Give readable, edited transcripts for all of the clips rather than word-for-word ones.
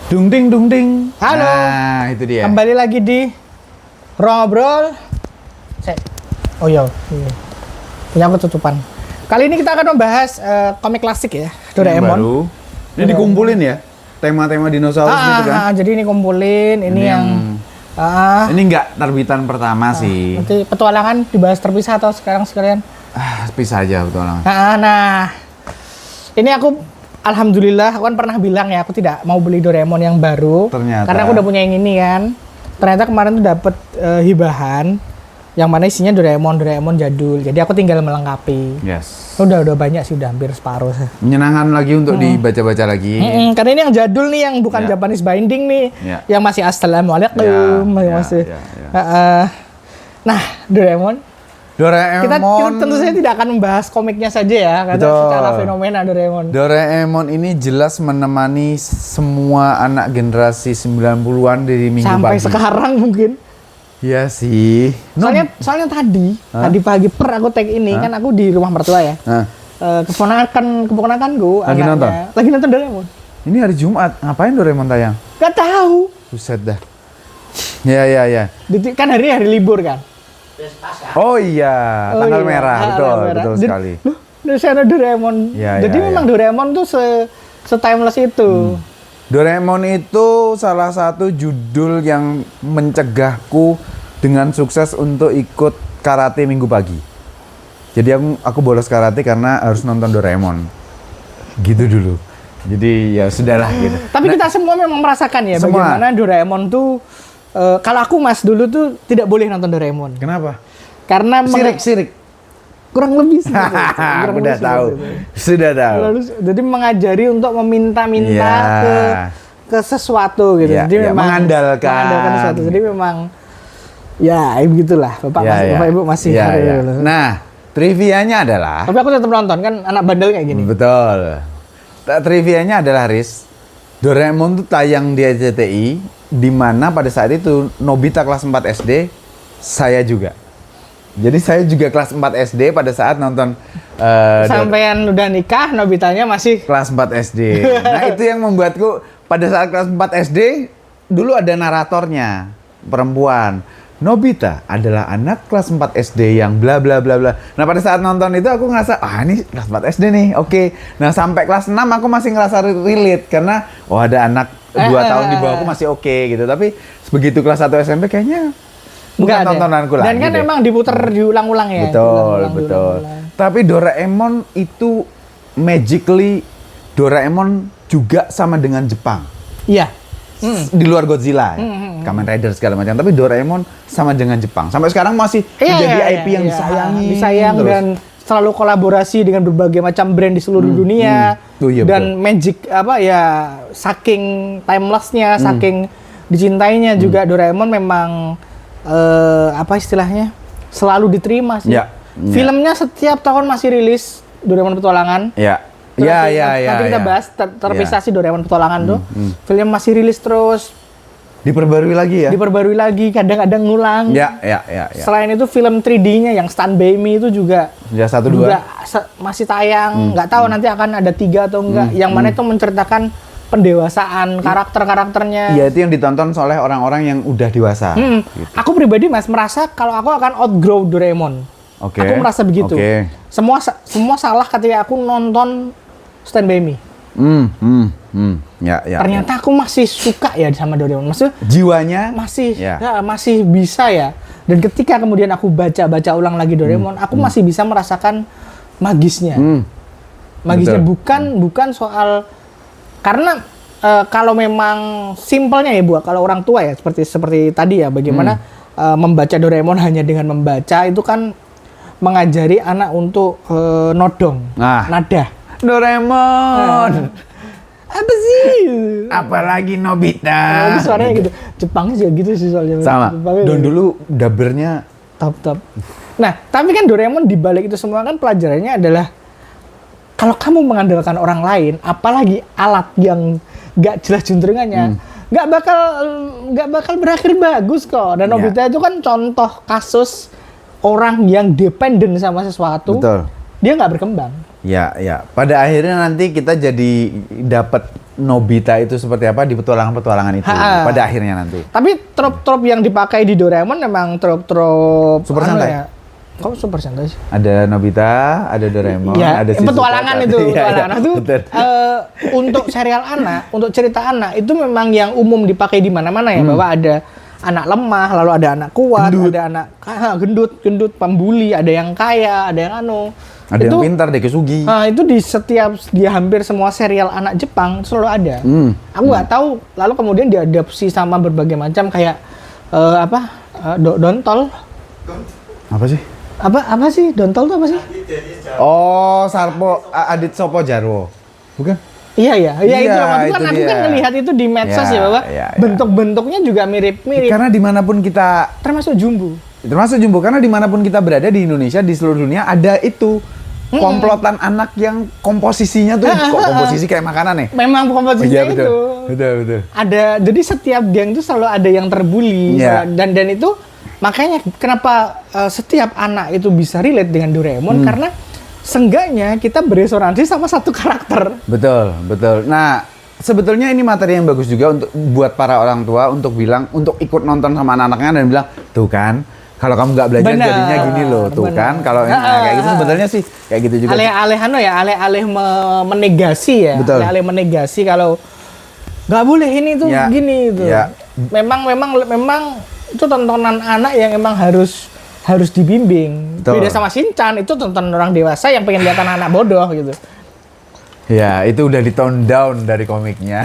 Dung ding. Halo. Nah, itu dia. Kembali lagi di Ngobrol. Oh iya. Punya aku tutupan. Kali ini kita akan membahas komik klasik ya, Doraemon. Baru. Ini dikumpulin ya, tema-tema dinosaurus gitu kan? Jadi ini kumpulin, ini yang ini nggak terbitan pertama sih. nanti petualangan dibahas terpisah atau sekarang sekalian? Bisa aja petualangan. Nah, ini aku alhamdulillah, aku kan pernah bilang ya, aku tidak mau beli Doraemon yang baru. Ternyata. Karena aku udah punya yang ini kan. Ternyata kemarin tuh dapet hibahan yang mana isinya Doraemon jadul. Jadi aku tinggal melengkapi. Yes. Udah banyak sih, udah hampir separuh. Menyenangkan lagi untuk dibaca-baca lagi. Karena ini yang jadul nih, yang bukan Ya. Japanese binding nih. Ya. Yang masih assalamualaikum. Masih. Nah, Doraemon. Kita tentu saja tidak akan membahas komiknya saja ya, karena secara fenomena Doraemon ini jelas menemani semua anak generasi 90-an dari minggu sampai pagi. sekarang mungkin. Iya sih. Soalnya tadi pagi aku tag ini kan aku di rumah mertua ya. Keponakanku lagi nonton Doraemon. Ini hari Jumat, ngapain Doraemon tayang? Gak tahu. Buset dah. Ya. Kan hari libur kan. Oh iya, tanggal merah, betul sekali. Di sana Doraemon. Jadi memang Doraemon tuh se-timeless itu. Doraemon itu salah satu judul yang mencegahku dengan sukses untuk ikut karate minggu pagi. Jadi aku bolos karate karena harus nonton Doraemon. Gitu dulu. Jadi ya sudahlah gitu. Tapi kita semua memang merasakan ya bagaimana Doraemon tuh kalau aku dulu tuh tidak boleh nonton Doraemon. Kenapa? Karena sirik. Kurang lebih sih. Sudah tahu. Jadi mengajari untuk meminta-minta ke sesuatu gitu. Jadi memang mengandalkan sesuatu. Jadi memang ya begitulah. Bapak Ibu masih Nah, trivianya adalah. Tapi aku tetap nonton kan, anak bandel kayak gini. Betul. Trivianya adalah Doraemon tuh tayang di RCTI, di mana pada saat itu Nobita kelas 4 SD, saya juga. Jadi saya juga kelas 4 SD pada saat nonton sampean udah nikah, Nobitanya masih kelas 4 SD. Nah, itu yang membuatku pada saat kelas 4 SD dulu ada naratornya, perempuan. Nobita adalah anak kelas 4 SD yang bla bla bla bla. Nah, pada saat nonton itu aku ngerasa, ini kelas 4 SD nih, oke. Nah, sampai kelas 6 aku masih ngerasa relate karena ada anak 2 tahun di bawahku masih oke gitu. Tapi begitu kelas 1 SMP kayaknya bukan tontonanku lagi. Dan kan memang diputer diulang-ulang ya. Betul. Tapi Doraemon itu magically Doraemon juga sama dengan Jepang. Iya. Di luar Godzilla, Kamen Rider segala macam. Tapi Doraemon sama dengan Jepang. Sampai sekarang masih menjadi IP yang disayangi. Disayang terus. Dan selalu kolaborasi dengan berbagai macam brand di seluruh dunia. Dan betul. Magic saking timeless-nya, saking dicintainya juga Doraemon memang istilahnya selalu diterima sih. Filmnya setiap tahun masih rilis Doraemon Petualangan. Nanti kita bahas terpisah sih Doraemon Petualangan tuh. Film masih rilis terus. Diperbarui lagi, kadang-kadang ngulang. Selain itu film 3D-nya yang Stand By Me itu juga 1-2 masih tayang. Nggak tahu nanti akan ada 3 atau enggak. Yang mana itu menceritakan pendewasaan karakternya. Iya, itu yang ditonton oleh orang-orang yang udah dewasa. Gitu. Aku pribadi merasa kalau aku akan outgrow Doraemon. Aku merasa begitu. Semua salah ketika aku nonton Stand By Me. Ternyata aku masih suka ya sama Doraemon. Maksudnya jiwanya masih bisa ya. Dan ketika kemudian aku baca ulang lagi Doraemon, aku masih bisa merasakan magisnya. Magisnya bukan soal karena kalau memang simpelnya ya kalau orang tua ya seperti tadi ya bagaimana membaca Doraemon hanya dengan membaca itu kan mengajari anak untuk nodong, nada. Doraemon. Apa sih? Apalagi Nobita. Suaranya gitu. Jepangnya juga gitu sih soalnya. Sama. Dan dulu dubbernya top. Nah, tapi kan Doraemon dibalik itu semua kan pelajarannya adalah kalau kamu mengandalkan orang lain, apalagi alat yang gak jelas juntrungannya, gak bakal berakhir bagus kok. Dan Nobita itu kan contoh kasus orang yang dependen sama sesuatu, dia nggak berkembang. Ya. Pada akhirnya nanti kita jadi dapat Nobita itu seperti apa di petualangan-petualangan itu pada akhirnya nanti. Tapi trop-trop yang dipakai di Doraemon memang trop-trop super santai. Ya? Kok super santai sih? Ada Nobita, ada Doraemon, ya, ada Shizuka. petualangan itu, petualangan itu untuk serial anak, untuk cerita anak itu memang yang umum dipakai di mana-mana ya, bahwa ada anak lemah, lalu ada anak kuat, ada anak gendut, pembuli, ada yang kaya, ada yang ada yang pintar, Dekesugi. Nah, itu di hampir semua serial anak Jepang selalu ada. Aku nggak tahu, lalu kemudian diadaptasi sama berbagai macam kayak Dontol. Apa sih? Apa sih? Dontol itu apa sih? Oh, Adit Sopo Jarwo. Bukan? Iya itu itu aku kan ngelihat itu di medsos ya bahwa bentuk-bentuknya juga mirip-mirip. Karena dimanapun kita termasuk Jumbo karena dimanapun kita berada di Indonesia, di seluruh dunia ada itu komplotan anak yang komposisinya tuh kok komposisi kayak makanan ya? Memang komposisinya itu. Betul. Ada, jadi setiap geng itu selalu ada yang terbuli dan itu makanya kenapa setiap anak itu bisa relate dengan Doraemon karena seenggaknya kita beresonansi sama satu karakter. Betul. Nah, sebetulnya ini materi yang bagus juga untuk buat para orang tua untuk ikut nonton sama anak-anaknya dan bilang, tuh kan, kalau kamu nggak belajar jadinya gini loh, tuh kan, kalau kayak gitu sebetulnya sih kayak gitu juga. Alih-alih menegasi ya, alih-alih menegasi kalau nggak boleh ini tuh gini tuh. Memang itu tontonan anak yang emang harus dibimbing. Betul. Beda sama Shinchan, itu tonton orang dewasa yang pengen lihat anak-anak bodoh gitu. Ya, itu udah di-tone down dari komiknya.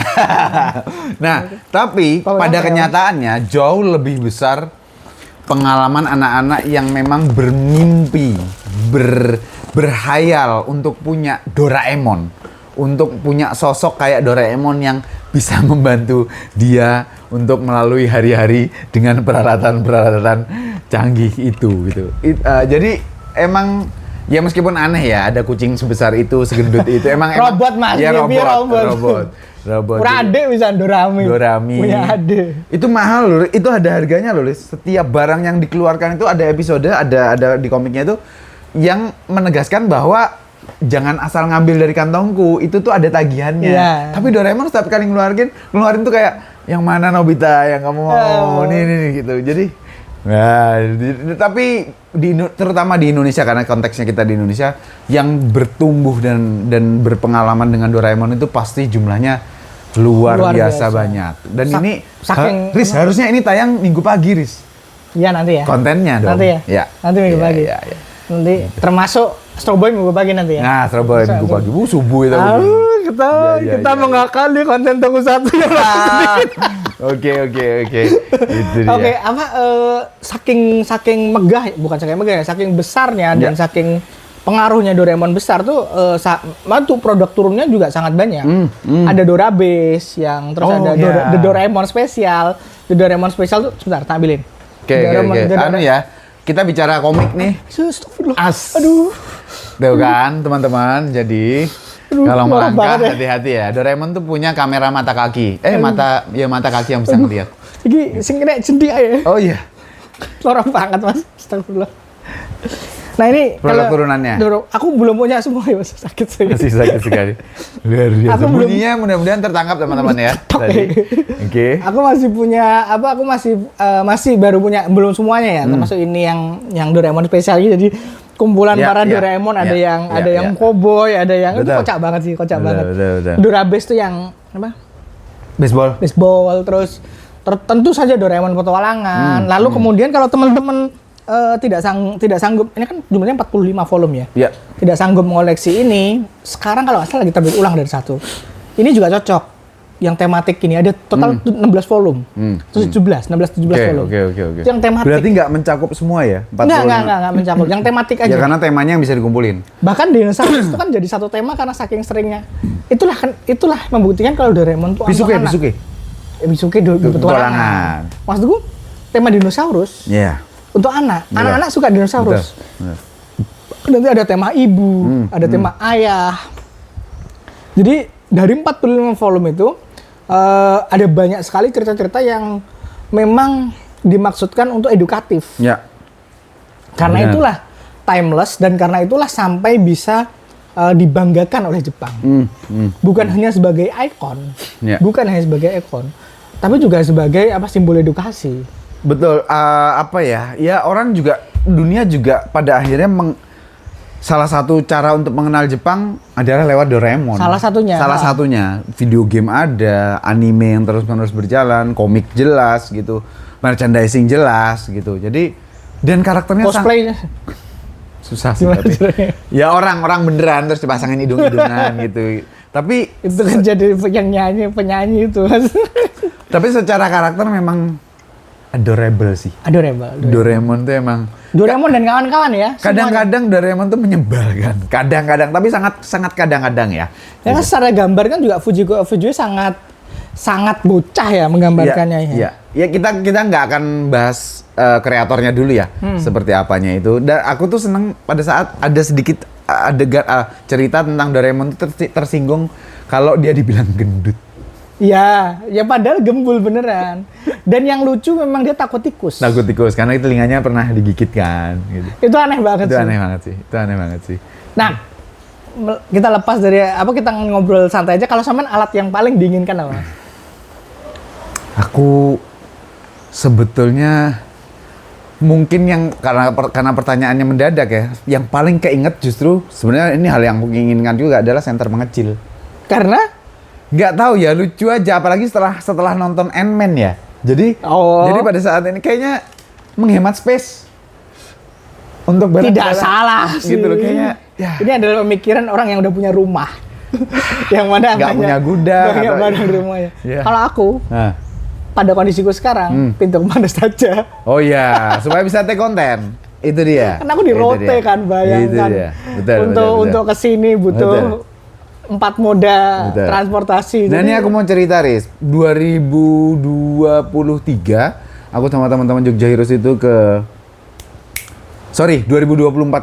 Nah, tapi pada kenyataannya jauh lebih besar pengalaman anak-anak yang memang bermimpi, berhayal untuk punya Doraemon, untuk punya sosok kayak Doraemon yang bisa membantu dia untuk melalui hari-hari dengan peralatan-peralatan canggih itu gitu. Jadi emang ya meskipun aneh ya ada kucing sebesar itu, segendut itu emang robot mas, ya robot. Ade bisa Dorami. Punya Ade. Itu mahal loh, itu ada harganya loh. Setiap barang yang dikeluarkan itu ada episode, ada di komiknya itu yang menegaskan bahwa jangan asal ngambil dari kantongku, itu tuh ada tagihannya. Tapi Doraemon setiap kali ngeluarin tuh kayak yang mana Nobita yang kamu mau nih gitu. Jadi tapi terutama di Indonesia karena konteksnya kita di Indonesia yang bertumbuh dan berpengalaman dengan Doraemon itu pasti jumlahnya luar biasa banyak. Dan ini Riz harusnya ini tayang Minggu pagi Riz. Iya nanti ya. Kontennya dong. Nanti ya. Nanti Minggu pagi. Nanti termasuk Astro Boy Minggu pagi nanti ya. Nah, Astro Boy Minggu pagi. Subuh itu. Kita mengakali konten tunggu satu yang Oke. Oke, saking megah, bukan saking megah ya, saking besarnya dan saking pengaruhnya Doraemon besar tuh produk turunnya juga sangat banyak. Ada Dorabase yang terus ada The Doraemon Special. The Doraemon Special tuh sebentar tampilin. Oke. Ya. Kita bicara komik nih. Aduh. Tuh kan, teman-teman. Jadi kalau melangkah hati-hati ya. Doraemon tuh punya kamera mata kaki. Mata kaki yang bisa ngeliat. Ini sing kena jentik aja. Oh iya. Lorong banget mas. Astagfirullah. Nah ini produk turunannya. Aku belum punya semua ya mas. Sakit sekali. Masih sakit sekali. Luar biasa. Bunyinya mudah-mudahan tertangkap teman-teman ya. Oke. Aku masih punya aku masih baru punya, belum semuanya ya. Termasuk ini yang Doraemon spesial jadi kumpulan para Doraemon, ada yang cowboy, ada yang itu kocak banget sih, banget. Dorabase tuh yang apa? Baseball terus tentu saja Doraemon petualangan. Lalu kemudian kalau teman-teman tidak sanggup, ini kan jumlahnya 45 volume ya. Tidak sanggup mengoleksi ini, sekarang kalau nggak salah lagi terbit ulang dari satu. Ini juga cocok. Yang tematik ini ada total 16 volume. 16 volume. Oke. Yang tematik. Berarti nggak mencakup semua ya? Enggak mencakup. Yang tematik aja. Ya karena temanya yang bisa dikumpulin. Bahkan dinosaurus itu kan jadi satu tema karena saking seringnya. Itulah membuktikan kalau Doraemon tuh Bisuke. Bisuke petualangan. Maksudku tema dinosaurus. Untuk anak-anak suka dinosaurus. Nanti ada tema ibu, ada tema ayah. Jadi dari 45 volume itu ada banyak sekali cerita-cerita yang memang dimaksudkan untuk edukatif. Karena itulah timeless dan karena itulah sampai bisa dibanggakan oleh Jepang. Bukan hanya sebagai ikon, bukan hanya sebagai ikon, tapi juga sebagai simbol edukasi. Betul, ya orang juga, dunia juga pada akhirnya salah satu cara untuk mengenal Jepang adalah lewat Doraemon. Salah satunya. Video game ada, anime yang terus-menerus berjalan, komik jelas gitu, merchandising jelas gitu. Jadi, dan karakternya cosplaynya susah sih tapi. Ya orang beneran terus dipasangin hidung-hidungan gitu. Tapi itu kan jadi yang penyanyi itu. Tapi secara karakter memang adorable sih. Doraemon tuh emang. Doraemon dan kawan-kawan ya. Kadang-kadang Doraemon tuh menyebalkan. Kadang-kadang, tapi sangat kadang-kadang ya. Ya kan secara gambar kan juga Fujiko sangat bocah ya menggambarkannya. Ya kita nggak akan bahas kreatornya dulu ya, seperti apanya itu. Dan aku tuh seneng pada saat ada sedikit adegan cerita tentang Doraemon itu tersinggung kalau dia dibilang gendut. Ya padahal gembul beneran. Dan yang lucu memang dia takut tikus. Karena telinganya pernah digigit kan. Gitu. Itu aneh banget sih. Itu aneh banget sih. Nah, kita lepas dari kita ngobrol santai aja. Kalau sampean alat yang paling diinginkan apa? Aku sebetulnya mungkin yang karena pertanyaannya mendadak ya, yang paling keinget justru sebenarnya ini hal yang aku inginkan juga adalah senter mengecil. Karena nggak tahu ya, lucu aja, apalagi setelah nonton Ant-Man ya. Jadi pada saat ini kayaknya menghemat space untuk barang-barang. Tidak salah sih. Gitu loh kayaknya. Ya. Ini adalah pemikiran orang yang udah punya rumah. Yang mana nggak punya gudang atau barang rumahnya. Yeah. Kalau aku pada kondisiku sekarang pintu kemana saja. Oh iya, supaya bisa take konten. Itu dia. Karena aku di rote kan, bayangkan. Betul. Untuk kesini butuh 4 moda transportasi. Nah, ini aku mau cerita, Riz. 2023 aku sama teman-teman Jogja Heroes itu 2024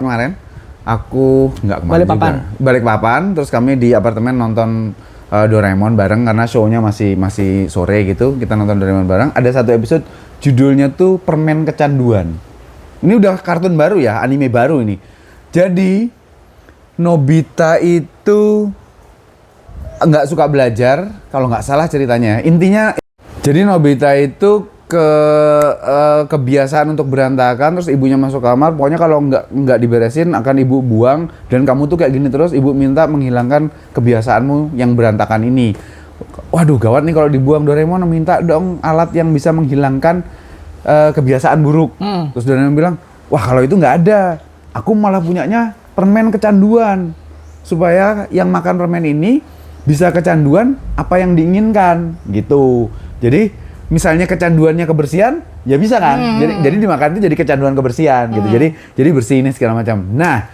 kemarin. Aku nggak kemarin Balikpapan, terus kami di apartemen nonton Doraemon bareng karena show-nya masih sore gitu. Kita nonton Doraemon bareng. Ada satu episode judulnya tuh Permen Kecanduan. Ini udah kartun baru ya, anime baru ini. Jadi Nobita itu nggak suka belajar, kalau nggak salah ceritanya. Intinya, jadi Nobita itu kebiasaan untuk berantakan, terus ibunya masuk kamar, pokoknya kalau nggak diberesin akan ibu buang, dan kamu tuh kayak gini terus, ibu minta menghilangkan kebiasaanmu yang berantakan ini. Waduh, gawat nih kalau dibuang. Doraemon minta dong alat yang bisa menghilangkan kebiasaan buruk. Terus Doraemon bilang, wah kalau itu nggak ada, aku malah punyanya permen kecanduan, supaya yang makan permen ini bisa kecanduan apa yang diinginkan gitu. Jadi misalnya kecanduannya kebersihan, ya bisa kan? Jadi dimakan itu jadi kecanduan kebersihan gitu. Jadi bersih ini segala macam. Nah,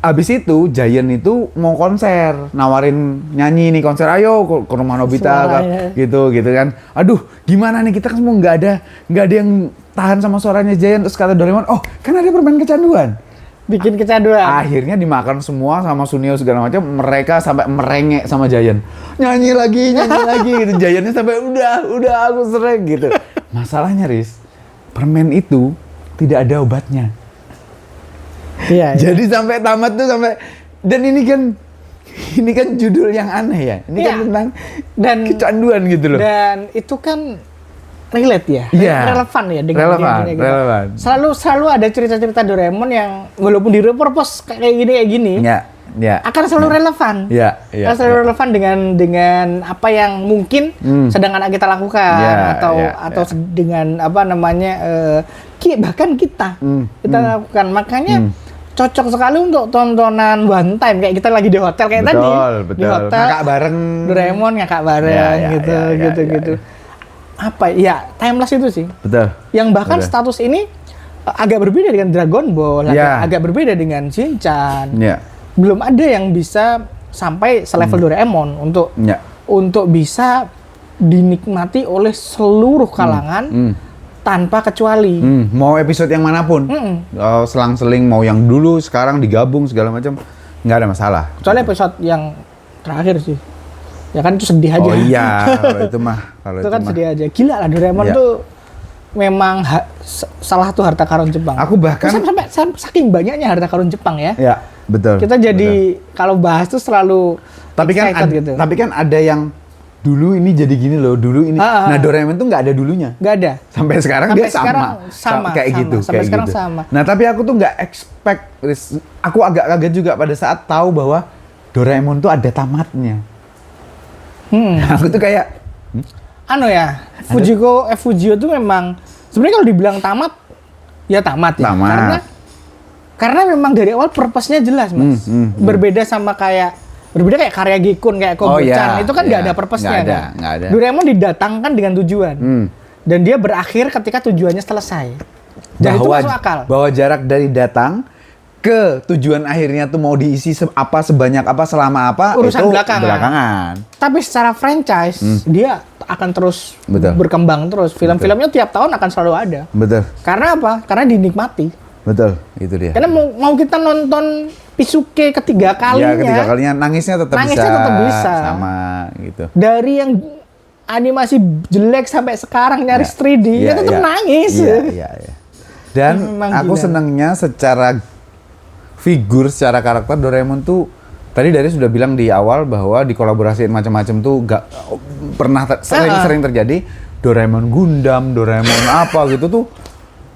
abis itu Giant itu mau konser, nawarin nyanyi nih konser, ayo ke rumah Nobita gitu kan. Aduh, gimana nih, kita kan semua nggak ada yang tahan sama suaranya Giant. Terus kata Doraemon, oh kan ada permen kecanduan. Bikin kecanduan. Akhirnya dimakan semua sama Sunio segala macam. Mereka sampai merengek sama Giant. Nyanyi lagi gitu. Giantnya sampai udah aku sering gitu. Masalahnya, Riz, permen itu tidak ada obatnya. Iya. Jadi sampai tamat tuh dan ini kan judul yang aneh ya. Ini kan tentang kecanduan gitu loh. Dan itu kan relate ya, relevan ya dengan relevan. Selalu ada cerita-cerita Doraemon yang walaupun di-repurpose kayak gini, akan selalu relevan. Akan selalu relevan dengan apa yang mungkin sedang anak kita lakukan atau dengan bahkan kita lakukan. Makanya cocok sekali untuk tontonan one time kayak kita lagi di hotel kayak tadi. Di hotel ngakak bareng. Doraemon ngakak bareng gitu. Apa ya, timeless itu sih. Betul. Yang bahkan status ini agak berbeda dengan Dragon Ball, agak berbeda dengan Shinchan. Belum ada yang bisa sampai selevel Doraemon untuk bisa dinikmati oleh seluruh kalangan tanpa kecuali. Mau episode yang manapun, selang-seling, mau yang dulu, sekarang digabung segala macam, nggak ada masalah. Kecuali episode yang terakhir sih. Ya kan itu sedih aja. Oh iya, kalau itu mah. Itu kan sedih aja. Gila lah Doraemon tuh memang salah satu harta karun Jepang. Aku bahkan sampai saking banyaknya harta karun Jepang ya. Ya, betul. Kita jadi kalau bahas tuh selalu tapi kan gitu. Tapi kan ada yang dulu ini jadi gini loh, dulu ini. Nah, Doraemon tuh nggak ada dulunya. Nggak ada. Sampai sekarang dia sama kayak gitu. Sampai kayak sekarang gitu. sama. Nah, tapi aku tuh nggak expect, aku agak kaget juga pada saat tahu bahwa Doraemon tuh ada tamatnya. Aku tuh kayak, Fujio tuh memang sebenarnya kalau dibilang tamat, ya tamat ya. Tamat. Karena memang dari awal purpose-nya jelas, Mas. Berbeda kayak karya Gekun, kayak Kobo-chan, itu kan nggak ada purpose-nya kan. Nggak ada. Doraemon didatangkan dengan tujuan. Dan dia berakhir ketika tujuannya selesai. Dan itu masuk akal. Bahwa jarak dari datang ke tujuan akhirnya tuh mau diisi sebanyak apa, selama apa, urusan itu belakangan. Tapi secara franchise, dia akan terus berkembang terus. Film-filmnya tiap tahun akan selalu ada. Betul. Karena apa? Karena dinikmati. Betul, itu dia. Karena mau kita nonton Pisuke ketiga kalinya nangisnya tetap bisa. Sama gitu. Dari yang animasi jelek sampai sekarang nyaris 3D, ya tetap nangis. Iya. Dan aku senangnya secara figur, secara karakter Doraemon tuh tadi dari sudah bilang di awal bahwa dikolaborasiin macam-macam tuh gak pernah sering terjadi. Doraemon Gundam, Doraemon apa gitu tuh.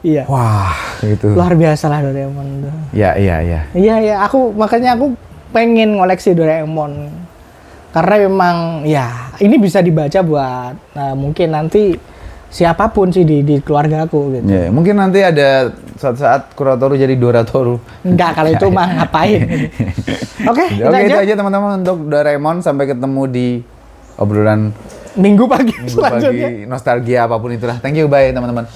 Iya. Wah, gitu. Luar biasa lah Doraemon. Iya. Iya, makanya aku pengen ngoleksi Doraemon. Karena memang ya ini bisa dibaca buat mungkin nanti siapapun sih di keluarga aku gitu. Ya, mungkin nanti ada suatu saat Kuratoru jadi Doratoru. Enggak, kalau itu mah ngapain. Oke, itu aja teman-teman untuk Doraemon. Sampai ketemu di obrolan Minggu pagi selanjutnya. nostalgia apapun itulah. Thank you, bye teman-teman.